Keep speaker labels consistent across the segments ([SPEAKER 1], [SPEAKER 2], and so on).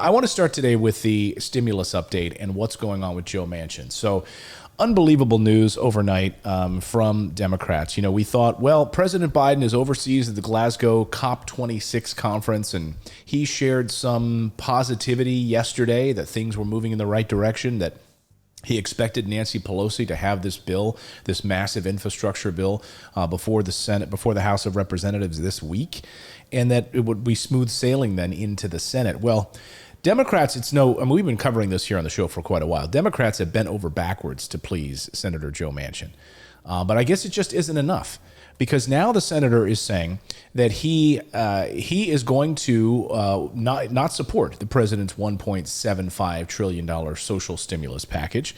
[SPEAKER 1] I want to start today with the stimulus update and what's going on with Joe Manchin. So, unbelievable news overnight from Democrats. You know, we thought, well, President Biden is overseas at the Glasgow COP26 conference, and he shared some positivity yesterday that things were moving in the right direction, that he expected Nancy Pelosi to have this bill, this massive infrastructure bill, before the Senate, before the House of Representatives this week, and that it would be smooth sailing then into the Senate. Well, Democrats, we've been covering this here on the show for quite a while. Democrats have bent over backwards to please Senator Joe Manchin. But I guess it just isn't enough, because now the senator is saying that he is going to not support the president's $1.75 trillion social stimulus package.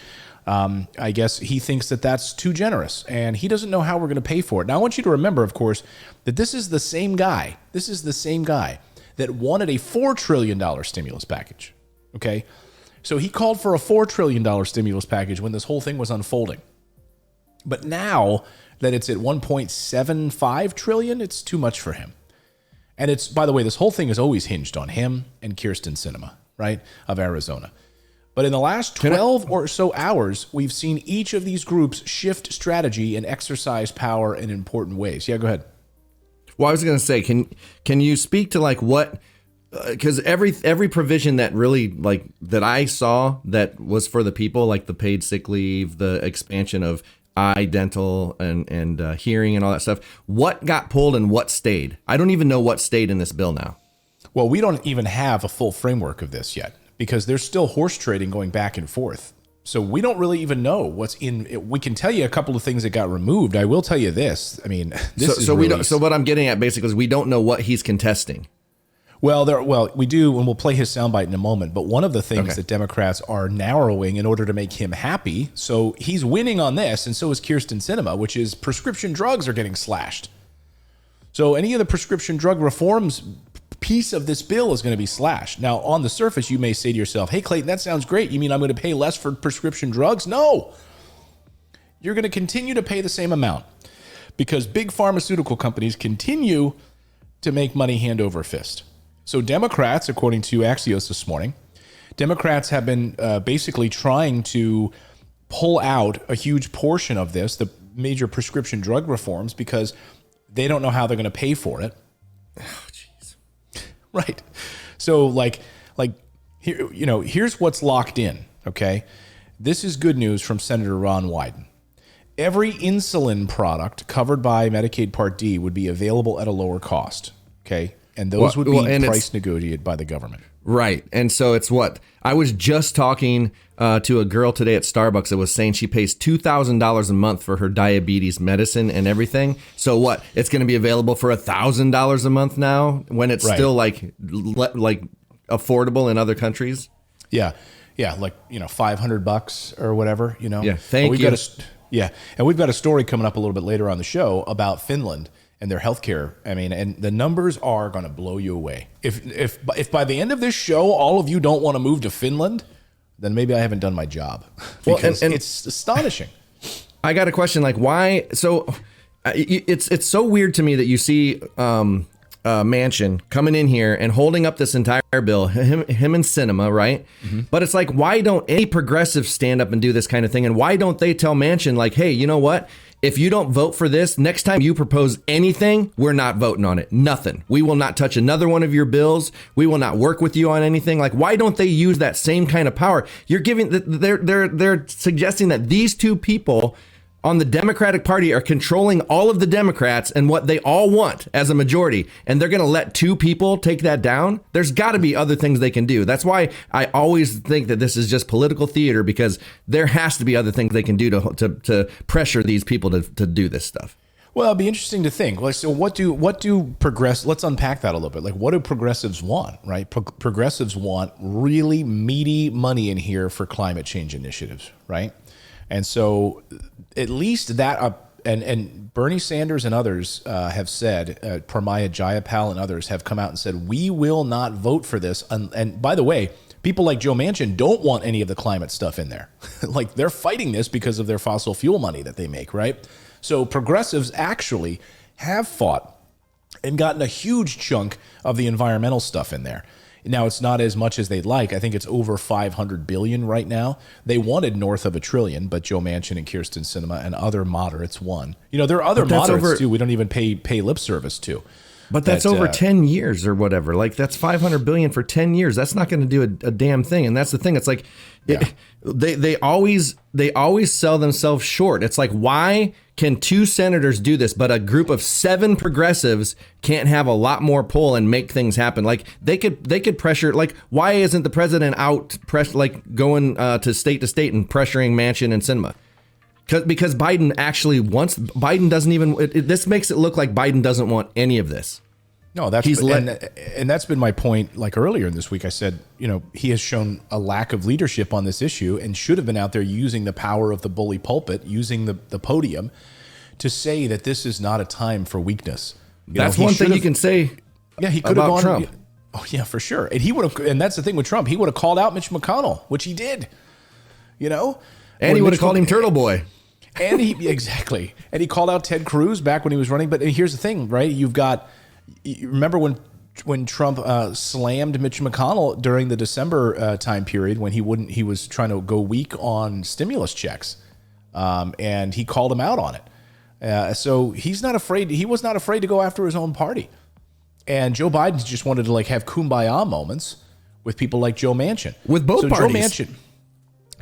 [SPEAKER 1] I guess he thinks that that's too generous, and he doesn't know how we're going to pay for it. Now, I want you to remember, of course, that this is the same guy. This is the same guy that wanted a $4 trillion stimulus package, okay? So he called for a $4 trillion stimulus package when this whole thing was unfolding. But now that it's at $1.75 trillion, it's too much for him. And it's, by the way, this whole thing is always hinged on him and Kyrsten Sinema, right, of Arizona. But in the last 12 or so hours, we've seen each of these groups shift strategy and exercise power in important ways. Yeah, go ahead.
[SPEAKER 2] Well, I was going to say, can you speak to like what, because every provision that really like that I saw that was for the people, like the paid sick leave, the expansion of eye, dental, and hearing and all that stuff, what got pulled and what stayed? I don't even know what stayed in this bill now.
[SPEAKER 1] Well, we don't even have a full framework of this yet, because there's still horse trading going back and forth. So we don't really even know what's in it. We can tell you a couple of things that got removed. I will tell you this. I mean,
[SPEAKER 2] so what I'm getting at basically is we don't know what he's contesting.
[SPEAKER 1] Well, we do, and we'll play his soundbite in a moment. But one of the things that Democrats are narrowing in order to make him happy, so he's winning on this, and so is Kyrsten Sinema, which is prescription drugs are getting slashed. So any of the prescription drug reforms piece of this bill is going to be slashed. Now, on the surface, you may say to yourself, hey, Clayton, that sounds great. You mean I'm going to pay less for prescription drugs? No. You're going to continue to pay the same amount, because big pharmaceutical companies continue to make money hand over fist. So Democrats, according to Axios this morning, Democrats have been basically trying to pull out a huge portion of this, the major prescription drug reforms, because they don't know how they're going to pay for it.
[SPEAKER 2] Oh, jeez.
[SPEAKER 1] Right. So like here, here's what's locked in. Okay. This is good news from Senator Ron Wyden. Every insulin product covered by Medicaid Part D would be available at a lower cost. Okay. And those would be price negotiated by the government.
[SPEAKER 2] Right. And so it's what I was just talking to a girl today at Starbucks that was saying she pays $2,000 a month for her diabetes medicine and everything. So what? It's going to be available for $1,000 a month now when it's still like affordable in other countries.
[SPEAKER 1] Yeah. Yeah. Like, $500 or whatever,
[SPEAKER 2] Yeah. Thank you.
[SPEAKER 1] And we've got a story coming up a little bit later on the show about Finland and their healthcare. I mean, and the numbers are going to blow you away. If by the end of this show, all of you don't want to move to Finland, then maybe I haven't done my job. Because and it's astonishing.
[SPEAKER 2] I got a question. Like, why? So it's so weird to me that you see Manchin coming in here and holding up this entire bill, him and Sinema, right? Mm-hmm. But it's like, why don't any progressives stand up and do this kind of thing? And why don't they tell Manchin, like, hey, you know what? If you don't vote for this, next time you propose anything, we're not voting on it. Nothing. We will not touch another one of your bills. We will not work with you on anything. Like, why don't they use that same kind of power? You're giving, they're suggesting that these two people on the Democratic Party are controlling all of the Democrats and what they all want as a majority, and they're going to let two people take that down. There's got to be other things they can do. That's why I always think that this is just political theater, because there has to be other things they can do to pressure these people to do this stuff.
[SPEAKER 1] Well, it'd be interesting to think. Like, so what do let's unpack that a little bit. Like, what do progressives want, right? Progressives want really meaty money in here for climate change initiatives, right? And so at least that, and Bernie Sanders and others have said, Pramila Jayapal and others have come out and said, we will not vote for this. And by the way, people like Joe Manchin don't want any of the climate stuff in there. Like, they're fighting this because of their fossil fuel money that they make, right? So progressives actually have fought and gotten a huge chunk of the environmental stuff in there. Now it's not as much as they'd like. I think it's over 500 billion right now. They wanted north of $1 trillion, but Joe Manchin and Kyrsten Sinema and other moderates won. There are other moderates too. We don't even pay lip service to.
[SPEAKER 2] But that's over 10 years or whatever. Like that's 500 billion for 10 years. That's not going to do a damn thing. And that's the thing. It's like they always sell themselves short. It's like, why can 2 senators do this, but a group of 7 progressives can't have a lot more pull and make things happen? Like they could pressure. Like, why isn't the president out going to state and pressuring Manchin and Sinema? Because Biden actually wants. Biden doesn't even. This makes it look like Biden doesn't want any of this.
[SPEAKER 1] No, and that's been my point. Like earlier in this week, I said, he has shown a lack of leadership on this issue and should have been out there using the power of the bully pulpit, using the podium to say that this is not a time for weakness.
[SPEAKER 2] That's one thing you can say.
[SPEAKER 1] Yeah, he could have gone.
[SPEAKER 2] Trump.
[SPEAKER 1] Oh yeah, for sure. And he would have. And that's the thing with Trump. He would have called out Mitch McConnell, which he did.
[SPEAKER 2] And he would have called him Turtle Boy.
[SPEAKER 1] And exactly. And he called out Ted Cruz back when he was running. But here's the thing, right? You remember when Trump slammed Mitch McConnell during the December time period when he was trying to go weak on stimulus checks, and he called him out on it. So he's not afraid. He was not afraid to go after his own party. And Joe Biden just wanted to have kumbaya moments with people like Joe Manchin.
[SPEAKER 2] With both parties.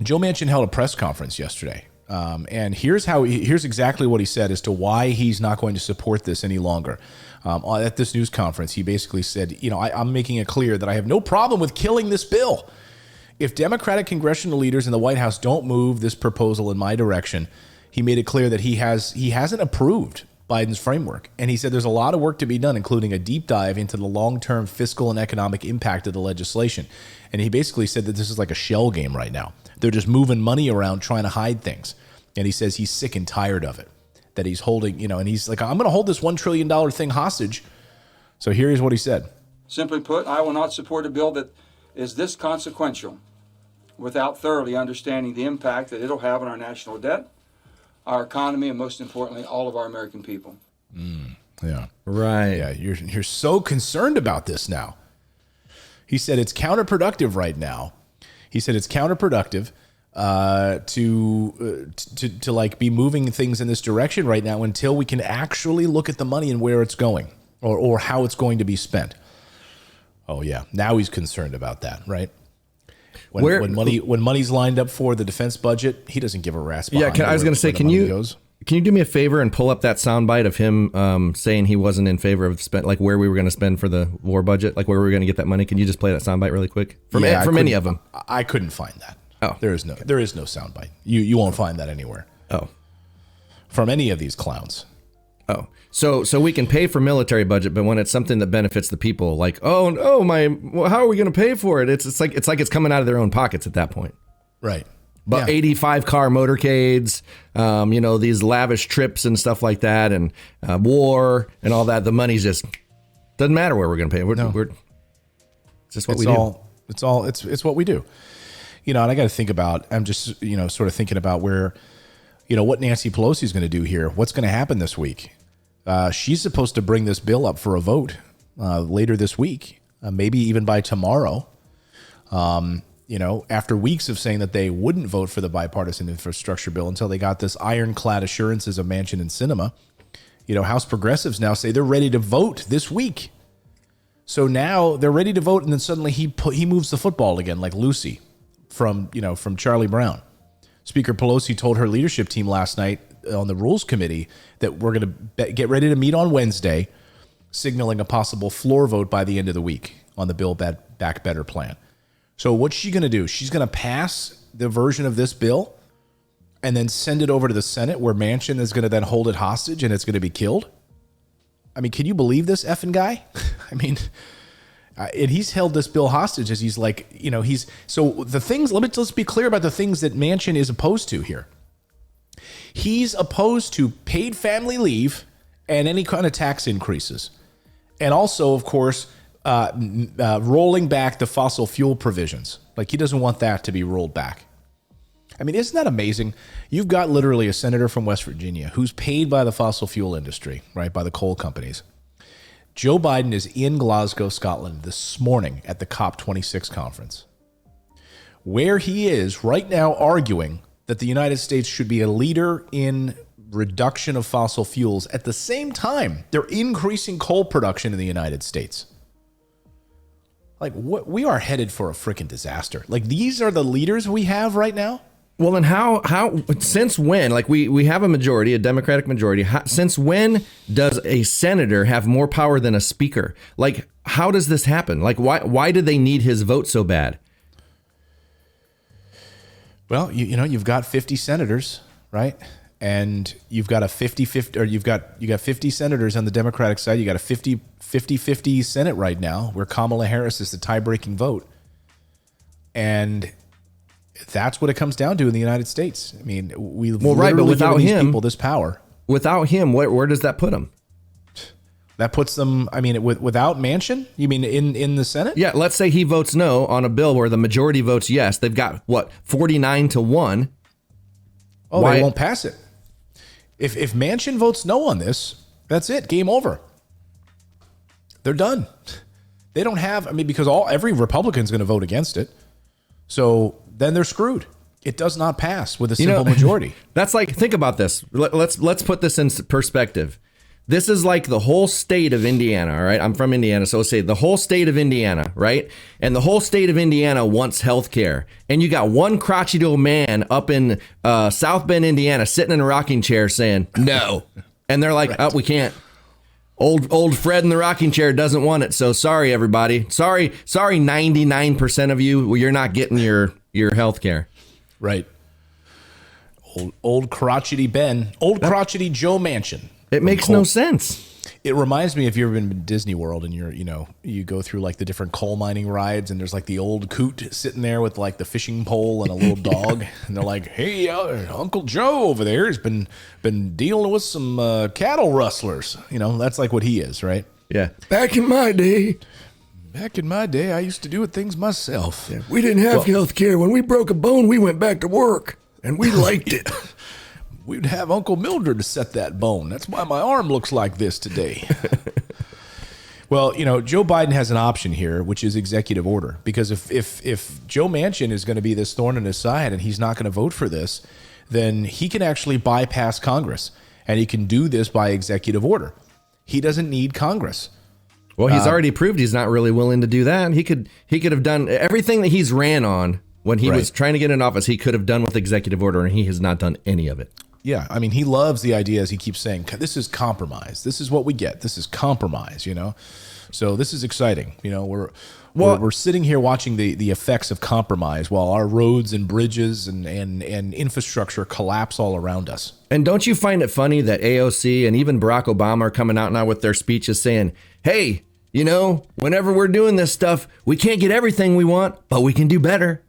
[SPEAKER 1] Joe Manchin held a press conference yesterday. And here's exactly what he said as to why he's not going to support this any longer. At this news conference, he basically said, I'm making it clear that I have no problem with killing this bill. If Democratic congressional leaders in the White House don't move this proposal in my direction, he made it clear that he hasn't approved Biden's framework. And he said there's a lot of work to be done, including a deep dive into the long-term fiscal and economic impact of the legislation. And he basically said that this is like a shell game right now. They're just moving money around, trying to hide things. And he says he's sick and tired of it, that he's holding, and he's like, I'm going to hold this $1 trillion thing hostage. So here's what he said.
[SPEAKER 3] Simply put, I will not support a bill that is this consequential without thoroughly understanding the impact that it'll have on our national debt, our economy, and most importantly, all of our American people.
[SPEAKER 1] Yeah.
[SPEAKER 2] Right.
[SPEAKER 1] Yeah. You're so concerned about this now. He said it's counterproductive right now. He said it's counterproductive to be moving things in this direction right now until we can actually look at the money and where it's going or how it's going to be spent. Oh yeah, now he's concerned about that, right? When money's lined up for the defense budget, he doesn't give a rat's behind.
[SPEAKER 2] Yeah, I was going to say, can you do me a favor and pull up that soundbite of him saying he wasn't in favor of where we were going to spend for the war budget, like where we were going to get that money? Can you just play that soundbite really quick from any of them?
[SPEAKER 1] I couldn't find that.
[SPEAKER 2] Oh,
[SPEAKER 1] there is no soundbite. You won't find that anywhere.
[SPEAKER 2] Oh,
[SPEAKER 1] from any of these clowns.
[SPEAKER 2] Oh, so we can pay for military budget, but when it's something that benefits the people, like how are we going to pay for it? It's like it's coming out of their own pockets at that point,
[SPEAKER 1] right?
[SPEAKER 2] But 85 car motorcades, these lavish trips and stuff like that, and war and all that. The money's just doesn't matter where we're going to pay. We're it's just what we do.
[SPEAKER 1] It's what we do. And I got to think about, I'm just, sort of thinking about where, what Nancy Pelosi is going to do here. What's going to happen this week? She's supposed to bring this bill up for a vote later this week, maybe even by tomorrow. After weeks of saying that they wouldn't vote for the bipartisan infrastructure bill until they got this ironclad assurances of Manchin and Sinema. House progressives now say they're ready to vote this week. So now they're ready to vote, and then suddenly he moves the football again, like Lucy from Charlie Brown. Speaker Pelosi told her leadership team last night on the Rules Committee that we're going to get ready to meet on Wednesday, signaling a possible floor vote by the end of the week on the Build Back Better plan. So what's she going to do? She's going to pass the version of this bill and then send it over to the Senate where Manchin is going to then hold it hostage and it's going to be killed? I mean, can you believe this effing guy? I mean... and he's held this bill hostage as he's like, so the things, let's be clear about the things that Manchin is opposed to here. He's opposed to paid family leave and any kind of tax increases. And also, of course, rolling back the fossil fuel provisions. Like he doesn't want that to be rolled back. I mean, isn't that amazing? You've got literally a senator from West Virginia who's paid by the fossil fuel industry, right? By the coal companies. Joe Biden is in Glasgow, Scotland this morning at the COP26 conference, where he is right now arguing that the United States should be a leader in reduction of fossil fuels. At the same time, they're increasing coal production in the United States. Like, what, we are headed for a freaking disaster. Like, these are the leaders we have right now.
[SPEAKER 2] Well, and how since when, like we have a majority, a Democratic majority, since when does a senator have more power than a speaker? Like, how does this happen? Like, why do they need his vote so bad?
[SPEAKER 1] Well, you know, you've got 50 senators, right? And you've got a 50-50, or you got 50 senators on the Democratic side. You got a 50-50 Senate right now, where Kamala Harris is the tie-breaking vote. And that's what it comes down to in the United States. I mean, we've literally given these people this power.
[SPEAKER 2] Without him, where does that put him?
[SPEAKER 1] That puts them, I mean, without Manchin? You mean in the Senate?
[SPEAKER 2] Yeah, let's say he votes no on a bill where the majority votes yes. They've got, what, 49-1?
[SPEAKER 1] Oh, they won't pass it. If Manchin votes no on this, that's it. Game over. They're done. They don't have, I mean, because every Republican's going to vote against it. So then they're screwed. It does not pass with a simple majority.
[SPEAKER 2] That's like, think about this. Let's put this in perspective. This is like the whole state of Indiana, all right? I'm from Indiana, so let's say the whole state of Indiana, right? And the whole state of Indiana wants health care. And you got one crotchety old man up in South Bend, Indiana, sitting in a rocking chair saying, no. And they're like, oh, we can't. Old Fred in the rocking chair doesn't want it, so sorry, everybody. Sorry, 99% of you, you're not getting your health care.
[SPEAKER 1] Right. Old crotchety Ben. Old crotchety Joe Manchin.
[SPEAKER 2] It makes no sense.
[SPEAKER 1] It reminds me, if you've ever been to Disney World and you go through like the different coal mining rides, and there's like the old coot sitting there with like the fishing pole and a little dog, and they're like, "Hey, Uncle Joe over there has been dealing with some cattle rustlers." You know, that's like what he is, right?
[SPEAKER 2] Yeah. Back in my day,
[SPEAKER 1] I used to do things myself.
[SPEAKER 2] Yeah, we didn't have health care. When we broke a bone, we went back to work, and we liked it.
[SPEAKER 1] We'd have Uncle Mildred to set that bone. That's why my arm looks like this today. Well, you know, Joe Biden has an option here, which is executive order. Because if Joe Manchin is going to be this thorn in his side and he's not going to vote for this, then he can actually bypass Congress. And he can do this by executive order. He doesn't need Congress.
[SPEAKER 2] Well, he's already proved he's not really willing to do that. He could have done everything that he's ran on when he was trying to get in office. He could have done with executive order, and he has not done any of it.
[SPEAKER 1] Yeah, I mean, he loves the idea, as he keeps saying, this is compromise. This is what we get. This is compromise, you know? So this is exciting. You know, we're sitting here watching the effects of compromise while our roads and bridges and infrastructure collapse all around us.
[SPEAKER 2] And don't you find it funny that AOC and even Barack Obama are coming out now with their speeches saying, hey, you know, whenever we're doing this stuff, we can't get everything we want, but we can do better.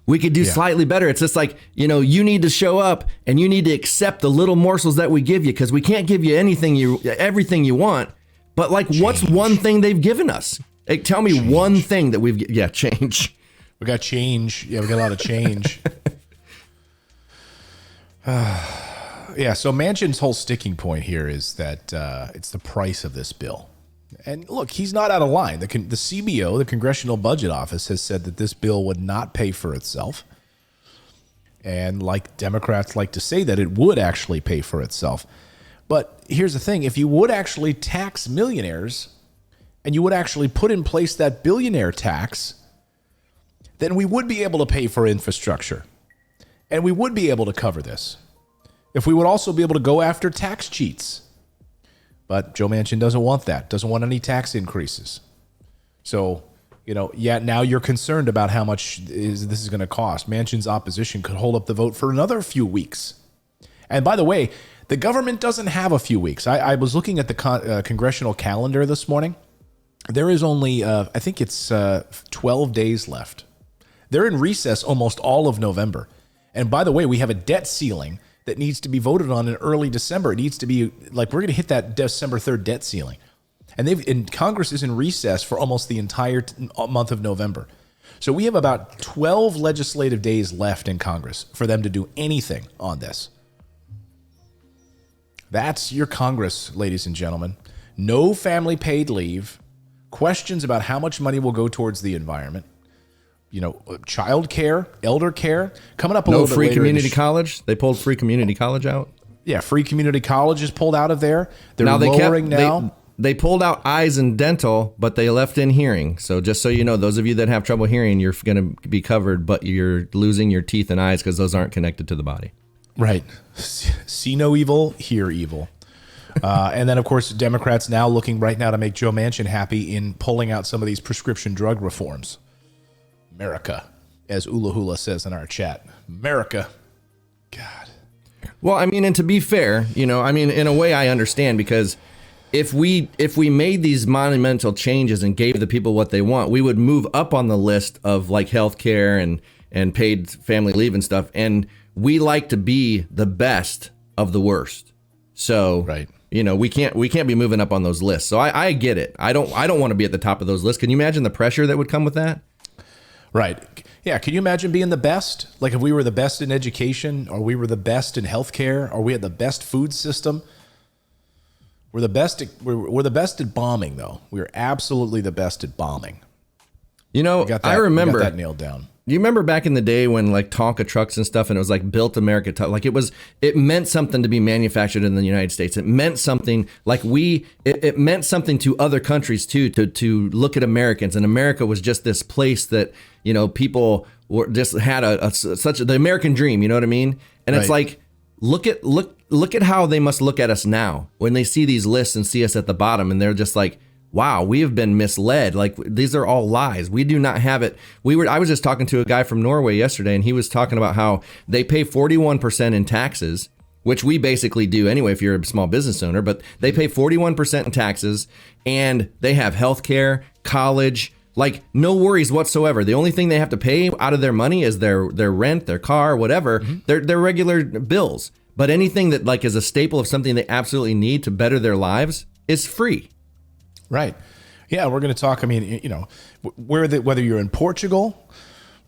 [SPEAKER 2] We could do slightly better. It's just like, you know, you need to show up and you need to accept the little morsels that we give you, because we can't give you everything you want. But like, what's one thing they've given us? Hey, tell me one thing that we've, change.
[SPEAKER 1] We got change. Yeah, we got a lot of change. Yeah, so Manchin's whole sticking point here is that it's the price of this bill. And look, he's not out of line. The CBO, the Congressional Budget Office, has said that this bill would not pay for itself. And like Democrats like to say, that it would actually pay for itself. But here's the thing. If you would actually tax millionaires and you would actually put in place that billionaire tax, then we would be able to pay for infrastructure. And we would be able to cover this. If we would also be able to go after tax cheats. But Joe Manchin doesn't want that, doesn't want any tax increases. So, you know, now you're concerned about how much this is going to cost. Manchin's opposition could hold up the vote for another few weeks. And by the way, the government doesn't have a few weeks. I was looking at the congressional calendar this morning. There is only, I think it's 12 days left. They're in recess almost all of November. And by the way, we have a debt ceiling that needs to be voted on in early December. It needs to be like, we're going to hit that December 3rd debt ceiling. And Congress is in recess for almost the entire month of November. So we have about 12 legislative days left in Congress for them to do anything on this. That's your Congress, ladies and gentlemen. no family paid leave, questions about how much money will go towards the environment, child care, elder care. Coming up a little bit later.
[SPEAKER 2] No free community college. They pulled free community college out.
[SPEAKER 1] Yeah, free community college is pulled out of there. They're lowering now.
[SPEAKER 2] They pulled out eyes and dental, but they left in hearing. So just so you know, those of you that have trouble hearing, you're going to be covered, but you're losing your teeth and eyes because those aren't connected to the body.
[SPEAKER 1] Right. See no evil, hear evil. And then, of course, Democrats now looking right now to make Joe Manchin happy in pulling out some of these prescription drug reforms. America, as Ula Hula says in our chat. America. God.
[SPEAKER 2] Well, I mean, and to be fair, in a way I understand, because if we made these monumental changes and gave the people what they want, we would move up on the list of like healthcare and paid family leave and stuff. And we like to be the best of the worst. So,
[SPEAKER 1] right.
[SPEAKER 2] We can't be moving up on those lists. So I get it. I don't want to be at the top of those lists. Can you imagine the pressure that would come with that?
[SPEAKER 1] Right. Yeah. Can you imagine being the best? Like if we were the best in education, or we were the best in healthcare, or we had the best food system. We're the best. We're the best at bombing, though. We're absolutely the best at bombing.
[SPEAKER 2] I remember
[SPEAKER 1] we got that nailed down.
[SPEAKER 2] Do you remember back in the day when like Tonka trucks and stuff, and it was like built America, like it meant something to be manufactured in the United States. It meant something like it meant something to other countries too, to look at Americans, and America was just this place that, people were just had such the American dream, you know what I mean? And It's like, look at how they must look at us now when they see these lists and see us at the bottom, and they're just like, wow, we have been misled. Like, these are all lies. We do not have it. I was just talking to a guy from Norway yesterday, and he was talking about how they pay 41% in taxes, which we basically do anyway if you're a small business owner, but they pay 41% in taxes, and they have healthcare, college, like no worries whatsoever. The only thing they have to pay out of their money is their rent, their car, whatever, their regular bills. But anything that like is a staple of something they absolutely need to better their lives is free.
[SPEAKER 1] Right. Yeah, we're going to talk. I mean, whether you're in Portugal,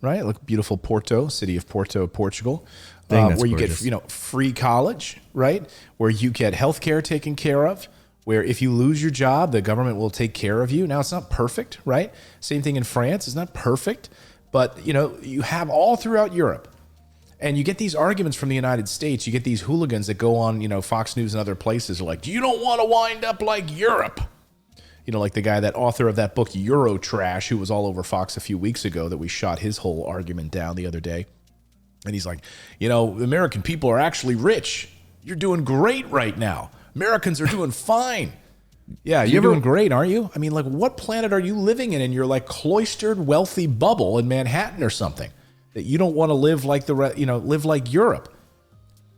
[SPEAKER 1] right? Look, beautiful Porto, city of Porto, Portugal, where you
[SPEAKER 2] gorgeous.
[SPEAKER 1] get free college, right? Where you get healthcare taken care of. Where if you lose your job, the government will take care of you. Now, it's not perfect, right? Same thing in France. It's not perfect, but you have all throughout Europe. And you get these arguments from the United States. You get these hooligans that go on, Fox News and other places are like, you don't want to wind up like Europe. Like the guy, that author of that book, Euro Trash, who was all over Fox a few weeks ago, that we shot his whole argument down the other day. And he's like, American people are actually rich. You're doing great right now. Americans are doing fine. Yeah, you're doing great, aren't you? I mean, like, what planet are you living in your like cloistered, wealthy bubble in Manhattan or something that you don't want to live like live like Europe?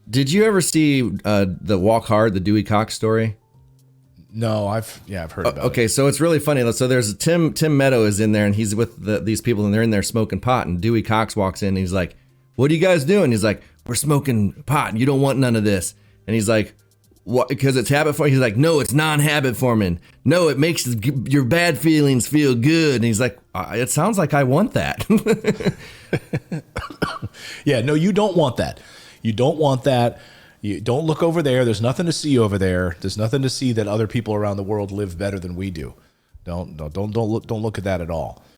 [SPEAKER 2] Did you ever see the Walk Hard, the Dewey Cox story?
[SPEAKER 1] No, I've heard about it.
[SPEAKER 2] Okay, so it's really funny. So there's Tim Meadow is in there, and he's with these people, and they're in there smoking pot. And Dewey Cox walks in, and he's like, "What are you guys doing?" He's like, "We're smoking pot, and you don't want none of this." And he's like, "What? Because it's habit forming?" He's like, "No, it's non-habit forming. No, it makes your bad feelings feel good." And he's like, "It sounds like I want that."
[SPEAKER 1] Yeah, no, you don't want that. You don't want that. You don't look over there. There's nothing to see over there. There's nothing to see that other people around the world live better than we do. Don't look at that at all.